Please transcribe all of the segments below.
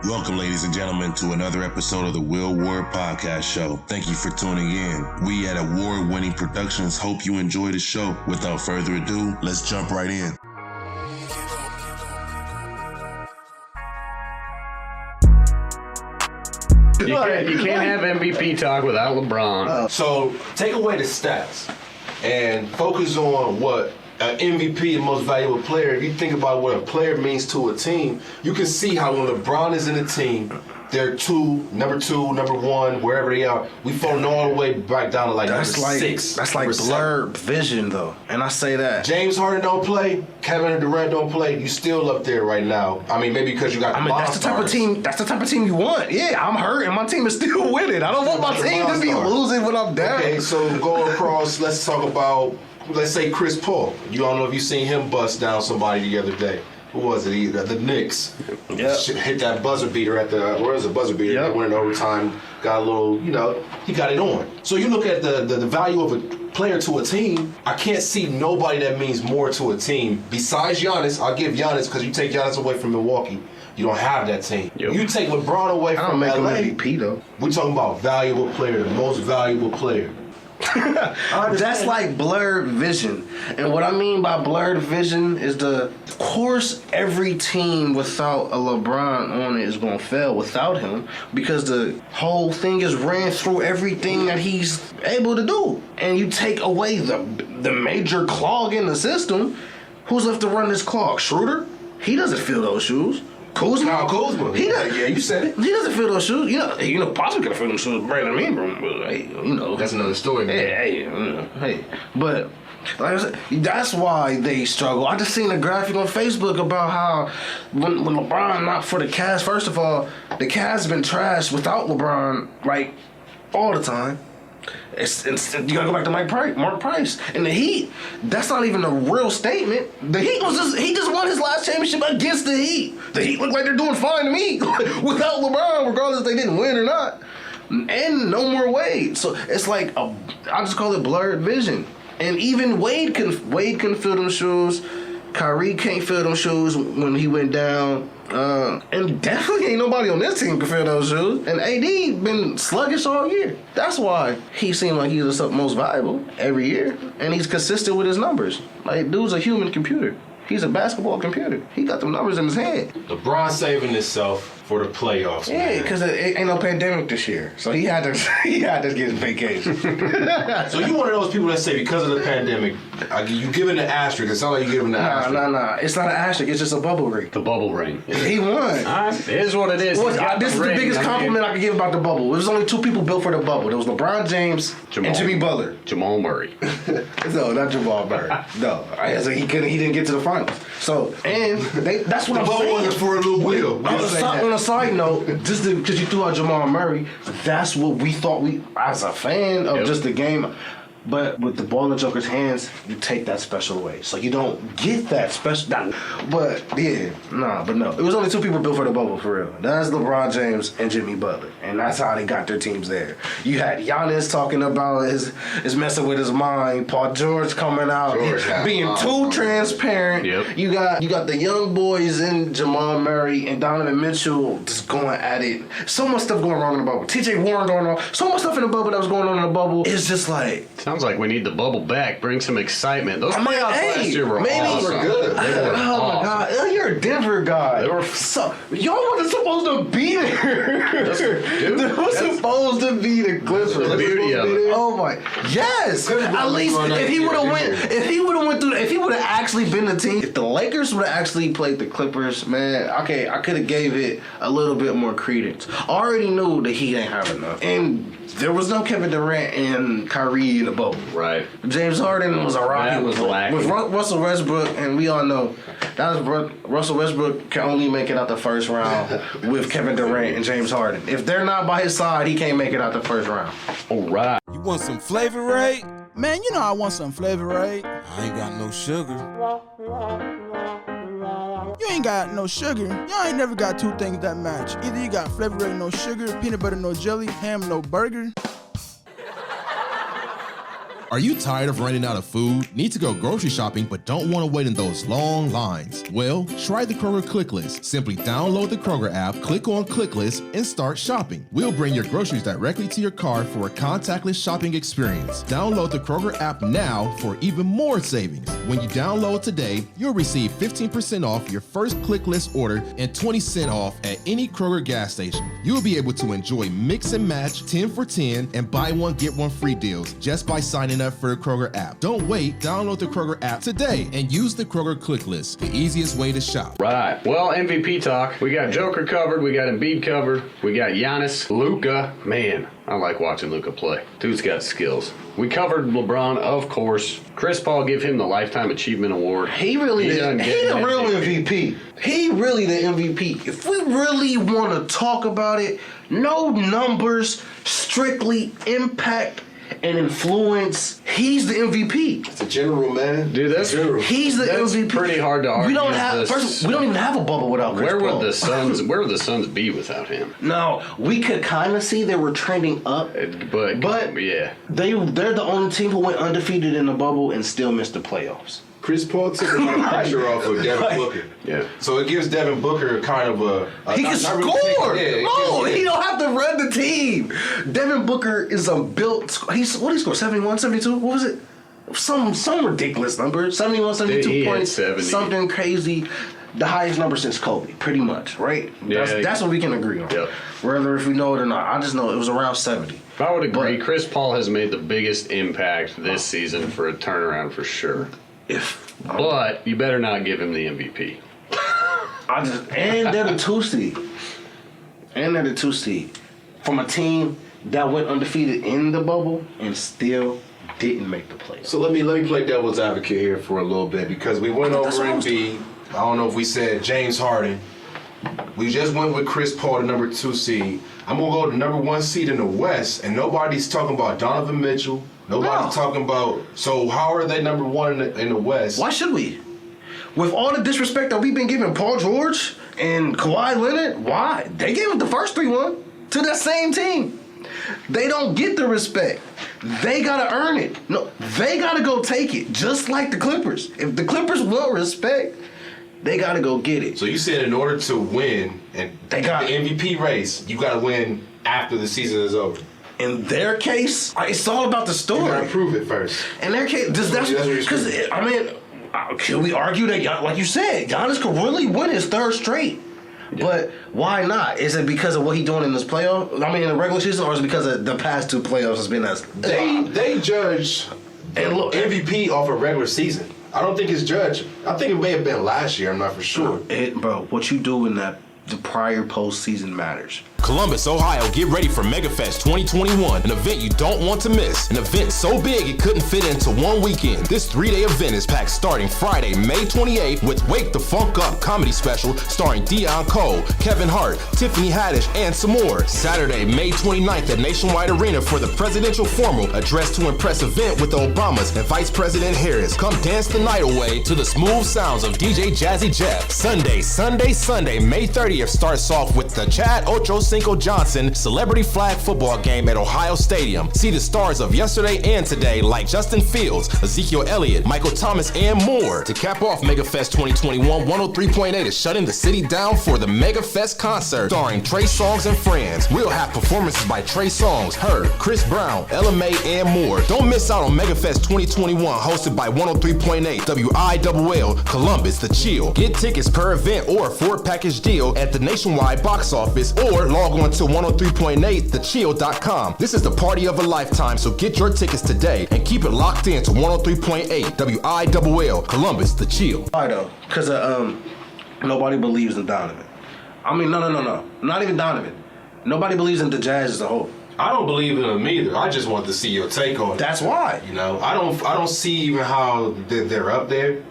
Welcome, ladies and gentlemen, to another episode of the Will Ward Podcast Show. Thank you for tuning in. We at Award-winning Productions hope you enjoy the show. Without further ado, let's jump right in. You can't have MVP talk without LeBron. So take away the stats and focus on what an MVP and most valuable player. If you think about what a player means to a team, you can see how when LeBron is in a team, they're number two, number one, wherever they are. We fall all the way back down to number six. That's like blurred vision, though. And I say that. James Harden don't play, Kevin Durant don't play. You still up there right now. I mean, maybe because you got. That's the type of team. That's the type of team you want. Yeah, I'm hurt, and my team is still winning. I don't want my team to be losing when I'm down. Okay, so go across. Let's talk about. Let's say Chris Paul. You don't know if you seen him bust down somebody the other day. Who was it? The Knicks. Yep. Hit that buzzer beater at the. Where was the buzzer beater? Yep. Went in overtime. Got a little. He got it on. So you look at the value of a player to a team. I can't see nobody that means more to a team besides Giannis. I'll give Giannis because you take Giannis away from Milwaukee. You don't have that team. Yep. You take LeBron away from LA. I don't make him MVP though. We're talking about valuable player, the most valuable player. That's like blurred vision. And what I mean by blurred vision is of course every team without a LeBron on it is going to fail without him because the whole thing is ran through everything that he's able to do. And you take away the major clog in the system, who's left to run this clog? Schroeder? He doesn't fill those shoes. Kuzma. He doesn't. Yeah, you said it. He doesn't fill those shoes. Possibly could have filled them shoes with Brandon Ingram, but hey, that's another story. Man. Hey, but like I said, that's why they struggle. I just seen a graphic on Facebook about how when LeBron not for the Cavs. First of all, the Cavs been trashed without LeBron like all the time. It's you gotta go back to Mark Price. And the Heat, that's not even a real statement. The Heat he just won his last championship against the Heat. The Heat look like they're doing fine to me without LeBron, regardless if they didn't win or not. And no more Wade. So it's like I just call it blurred vision. And even Wade can fill them shoes. Kyrie can't fill them shoes when he went down. And definitely ain't nobody on this team can fill those shoes. And AD been sluggish all year. That's why he seemed like he's the most valuable every year. And he's consistent with his numbers. Like, dude's a human computer. He's a basketball computer. He got them numbers in his head. LeBron saving himself for the playoffs. Yeah, because it ain't no pandemic this year, so he had to get his vacation. So you one of those people that say because of the pandemic, you giving the asterisk. It sounds like you giving the asterisk. Nah. It's not an asterisk. It's just a bubble ring. The bubble ring. He won. It is what it is. This is the biggest compliment I could give about the bubble. There was only two people built for the bubble. There was LeBron James and Jimmy Butler. Jamal Murray. No, not Jamal Murray. No, so he didn't get to the finals. So that's what I'm saying. The bubble wasn't for a little wheel. On a side note, just because you threw out Jamal Murray, that's what we thought as a fan of just the game. But with the ball in the Joker's hands, you take that special away. So you don't get that special. But no. It was only two people built for the bubble, for real. That's LeBron James and Jimmy Butler. And that's how they got their teams there. You had Giannis talking about his messing with his mind. Paul George coming out, being too transparent. Yep. You got the young boys in Jamal Murray and Donovan Mitchell just going at it. So much stuff going wrong in the bubble. TJ Warren going on. So much stuff in the bubble that was going on in the bubble. It's just like... Sounds like we need the bubble back. Bring some excitement. Those playoffs last year were awesome. Were good. My God. You're a Denver guy. They were y'all wasn't supposed to be there. They were supposed to be the Clippers. The beauty of it. Oh my. Yes. At least if he would have actually been the team, if the Lakers would have actually played the Clippers, man, okay, I could have gave it a little bit more credence. I already knew that he ain't have enough. And there was no Kevin Durant and Kyrie in the bubble. Right. James Harden was a rocket. That was lacking. With Russell Westbrook, and we all know Russell Westbrook can only make it out the first round with Kevin Durant and James Harden. If they're not by his side, he can't make it out the first round. All right. You want some Flavor Ray? Man, you know I want some Flavor Ray. I ain't got no sugar. You ain't got no sugar. Y'all ain't never got two things that match. Either you got Flavor Ray no sugar, peanut butter no jelly, ham no burger. Are you tired of running out of food? Need to go grocery shopping but don't want to wait in those long lines? Well, try the Kroger Click List. Simply download the Kroger app, click on Click List, and start shopping. We'll bring your groceries directly to your car for a contactless shopping experience. Download the Kroger app now for even more savings. When you download today, you'll receive 15% off your first Click List order and 20 cents off at any Kroger gas station. You'll be able to enjoy mix and match 10 for 10 and buy one get one free deals just by signing up for the Kroger app. Don't wait, download the Kroger app today and use the Kroger Click List, the easiest way to shop. Right. Well, MVP talk. We got Joker covered. We got Embiid covered. We got Giannis, Luka. Man, I like watching Luka play. Dude's got skills. We covered LeBron, of course. Chris Paul, give him the Lifetime Achievement Award. He really the real MVP. He really the MVP. If we really want to talk about it, no numbers, strictly impact and influence. He's the MVP. It's a general, man. Dude, he's the MVP. Pretty hard to argue. We don't even have a bubble without Chris Paul. Where would the Suns be without him? No, we could kind of see they were trending up, but yeah, they're the only team who went undefeated in the bubble and still missed the playoffs. Chris Paul took a lot of pressure off of Devin Booker. Yeah. So it gives Devin Booker kind of he can score. He don't have to run the team. Devin Booker is a built. What did he score? 71, 72? What was it? Some ridiculous number. 71, 72 points. 70. Something crazy. The highest number since Kobe, pretty much, right? That's what we can agree on. Yep. Whether if we know it or not. I just know it was around 70. I would agree. Chris Paul has made the biggest impact this season for a turnaround for sure. But you better not give him the MVP. And they're the 2 seed. And they're the 2 seed. From a team that went undefeated in the bubble and still didn't make the playoffs. So let me play devil's advocate here for a little bit because we went over Embiid. I don't know if we said James Harden. We just went with Chris Paul, the number 2 seed. I'm gonna go to number 1 seed in the West, and nobody's talking about Donovan Mitchell. Nobody's talking about. So how are they number 1 in the West? Why should we? With all the disrespect that we've been giving Paul George and Kawhi Leonard, why? They gave it the first 3-1 to that same team. They don't get the respect. They gotta earn it. No, they gotta go take it. Just like the Clippers. If the Clippers want respect, they gotta go get it. So you said in order to win and they got the MVP race, you gotta win after the season is over. In their case, it's all about the story. You gotta prove it first. In their case, because can we argue that, like you said, Giannis could really win his 3rd straight? Yeah. But why not? Is it because of what he's doing in this playoff? In the regular season, or is it because of the past 2 playoffs has been as they judge MVP off a regular season. I don't think it's judged. I think it may have been last year. I'm not for sure. Bro, what you do in the prior postseason matters. Columbus, Ohio, get ready for MegaFest 2021, an event you don't want to miss. An event so big it couldn't fit into one weekend. This 3-day event is packed starting Friday, May 28th with Wake the Funk Up comedy special starring Dion Cole, Kevin Hart, Tiffany Haddish, and some more. Saturday, May 29th at Nationwide Arena for the presidential formal, a Dress to Impress event with the Obamas and Vice President Harris. Come dance the night away to the smooth sounds of DJ Jazzy Jeff. Sunday, May 30th starts off with the Chad Ochocinco Johnson Celebrity Flag Football Game at Ohio Stadium. See the stars of yesterday and today like Justin Fields, Ezekiel Elliott, Michael Thomas, and more. To cap off MegaFest 2021, 103.8 is shutting the city down for the MegaFest concert starring Trey Songz and friends. We'll have performances by Trey Songz, Her, Chris Brown, LMA, and more. Don't miss out on MegaFest 2021 hosted by 103.8 WILL Columbus, The Chill. Get tickets per event or for a package deal at the Nationwide box office or log on to 103.8thechill.com. This is the party of a lifetime, so get your tickets today and keep it locked in to 103.8 WILL Columbus, The Chill. Why though? Because nobody believes in Donovan. No. Not even Donovan. Nobody believes in the Jazz as a whole. I don't believe in them either. I just want to see your take on it. That's why. I don't see even how they're up there,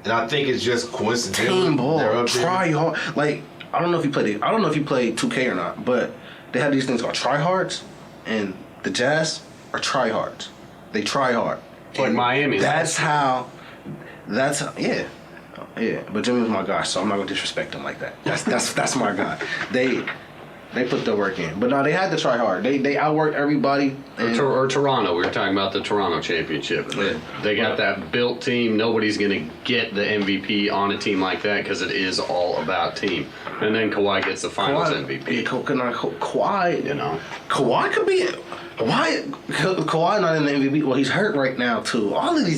and I think it's just coincidental. Team ball, they're up try there. hard. Like I don't know if you played 2K or not, but they have these things called tryhards, and the Jazz are tryhards. They try hard. Like Miami. That's how. Yeah. But Jimmy was my guy, so I'm not gonna disrespect him like that. That's my guy. They put the work in. But no, they had to try hard. They outworked everybody. Or Toronto. We were talking about the Toronto championship. They got that built team. Nobody's going to get the MVP on a team like that because it is all about team. And then Kawhi gets the Finals MVP. Kawhi, You know. Kawhi could be. Kawhi not in the MVP. Well, he's hurt right now too. All of the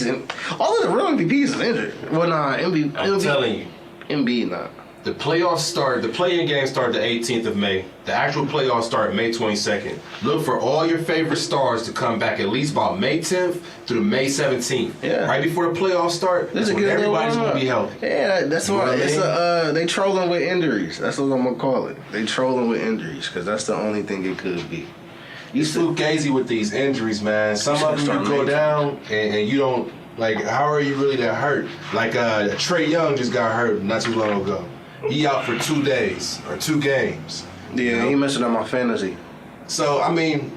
real MVPs is injured. Well, nah, I'm telling you. Embiid not. The playoffs start, the play-in game start the 18th of May. The actual playoffs start May 22nd. Look for all your favorite stars to come back at least about May 10th through May 17th. Yeah. Right before the playoffs start, that's when everybody's going to be healthy. Yeah, that's why they trolling with injuries. That's what I'm going to call it. They trolling with injuries because that's the only thing it could be. You fugazi with these injuries, man. Some of them you go down and you don't, like, how are you really that hurt? Like Trae Young just got hurt not too long ago. He out for 2 days or 2 games. Yeah, he messing up my fantasy. So, I mean,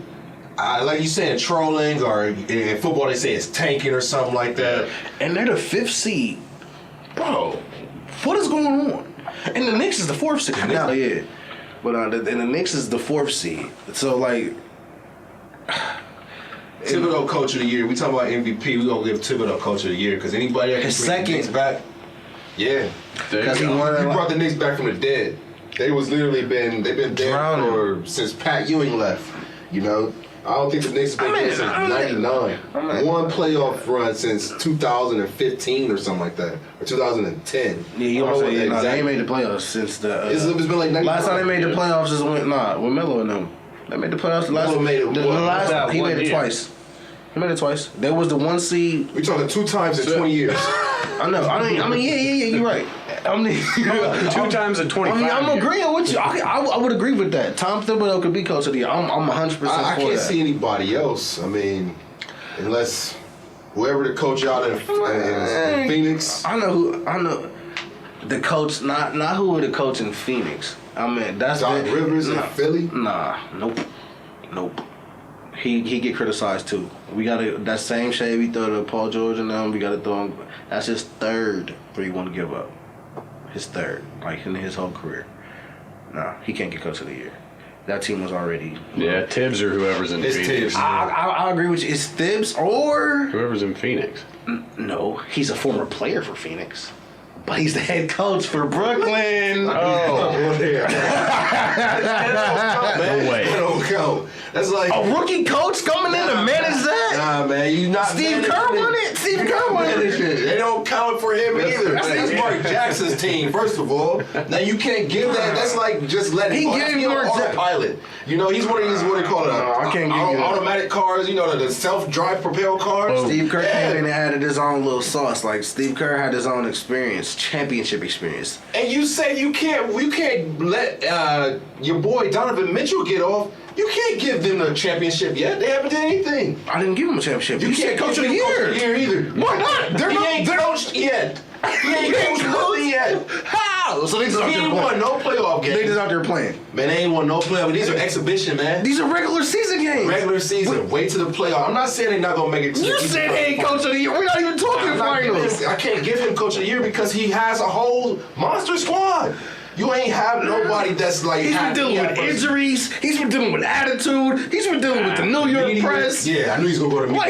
like you saying, trolling, or in football they say it's tanking or something like that. And they're the 5th seed. Bro, what is going on? And the Knicks is the 4th seed. Now, yeah. But and the Knicks is the 4th seed. So, like... Thibodeau Coach of the Year. We talking about MVP. We gonna give Thibodeau Coach of the Year because anybody that can bring the Knicks back, yeah, because he brought the Knicks back from the dead. They've been dead since Pat Ewing left. You know, I don't think the Knicks have been good since '99. One playoff run since 2015 or something like that, or 2010. Yeah, you want to say they ain't made the playoffs since the. It's been like 99. Last time they made the playoffs is with Melo and them. They made the playoffs the last time. He made it twice. He made it twice. There was the 1 seed. We're talking 2 times in 20 years. I know. I mean, yeah, you're right. 2 times in 25 I mean, I'm years. agreeing with you. I would agree with that. Tom Thibodeau could be coach of the year. I'm 100% for that. I can't see anybody else. I mean, unless whoever the coach out in Phoenix. I know the coach. Not who would the coach in Phoenix. I mean, that's Doc Rivers in Philly. Nope. He get criticized too. We gotta that same shade we throw to Paul George and them. We gotta throw him. That's his 3rd 3-1 give up. His 3rd, like in his whole career. Nah, he can't get coach of the year. That team was already. Yeah, Tibbs or whoever's in Phoenix. Tibbs. I agree with you. It's Tibbs or Whoever's in Phoenix. no. He's a former player for Phoenix. But he's the head coach for Brooklyn. Oh. No way. That don't count. That's like A rookie coach coming in to manage that? Nah, man, you not. Steve Kerr won it. Steve Kerr won it. They don't count for him either. That's Mark Jackson's team, first of all. Now you can't give that. That's like just letting He him gave Mark autopilot. You know, he's one of these what they call it. I can't give you that. Automatic cars. You know, the self-drive propel cars. Steve Kerr came in and added his own little sauce. Like Steve Kerr had his own experience, championship experience. And you say you can't let your boy Donovan Mitchell get off. You can't give them a championship yet. They haven't done anything. I didn't give him a championship. You can't coach of the give him year. Coach of the year either. Why not? He ain't coached yet. He ain't coached nothing yet. How? So they just out He there ain't playing. won no playoff games. They just out there playing. Man, they ain't won no playoff. These are exhibition, man. These are regular season games. Regular season. Wait till the playoff. I'm not saying they're not gonna make it. You said he ain't coach of the year. We're not even talking finals. I can't give him coach of the year because he has a whole monster squad. You ain't have nobody that's like. He's been dealing with injuries. He's been dealing with attitude. He's been dealing with the New York press. Yeah, I knew he was gonna go to. What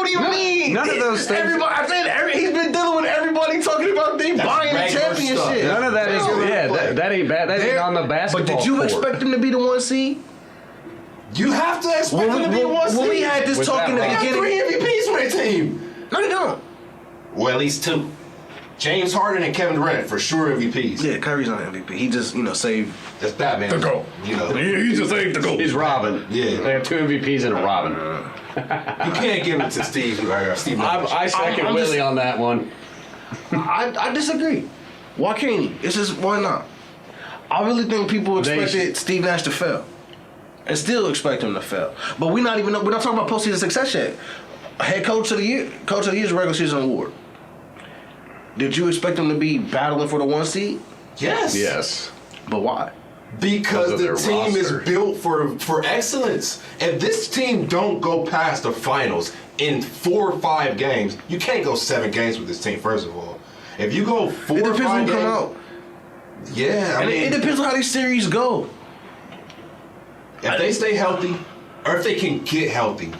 do you mean? None of those things. Everybody, I said he's been dealing with everybody talking about they buying the regular championship. stuff. None of that is. Yeah, that ain't bad. That ain't on the basketball But did you court. expect him to be the 1 seed? You have to expect him to be one seed. When we had this With talk in the that They got beginning. 3 MVPs for their team. No, they don't. Well, at least 2. James Harden and Kevin Durant for sure MVPs. Yeah, Kyrie's not MVP. He just, saved. That's Batman. The goal. You know. He just saved the goal. He's Robin. Yeah. They have 2 MVPs and a Robin. You can't give it to Steve. Steve. I second I'm Willie just- on that one. I disagree. Why can't he? It's just, why not? I really think people expected Steve Nash to fail. And still expect him to fail. But we're not talking about postseason success yet. Head coach of the year is a regular season award. Did you expect him to be battling for the 1 seed? Yes. Yes. But why? Because of the their team roster. is built for excellence. If this team don't go past the finals in 4 or 5 games, you can't go 7 games with this team. First of all, if you go 4 It or depends 5 who games, come out. yeah, I And mean, it depends on how these series go. If they stay healthy, or if they can get healthy,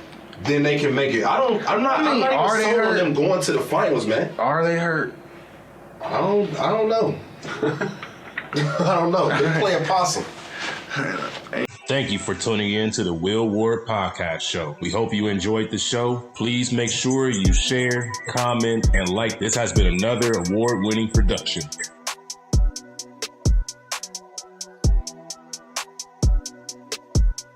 then they can make it. I'm not even sold on them going to the finals, man. Are they hurt? I don't know. I don't know. They're playing possum. Thank you for tuning in to the Will Ward Podcast Show. We hope you enjoyed the show. Please make sure you share, comment, and like. This has been another award-winning production.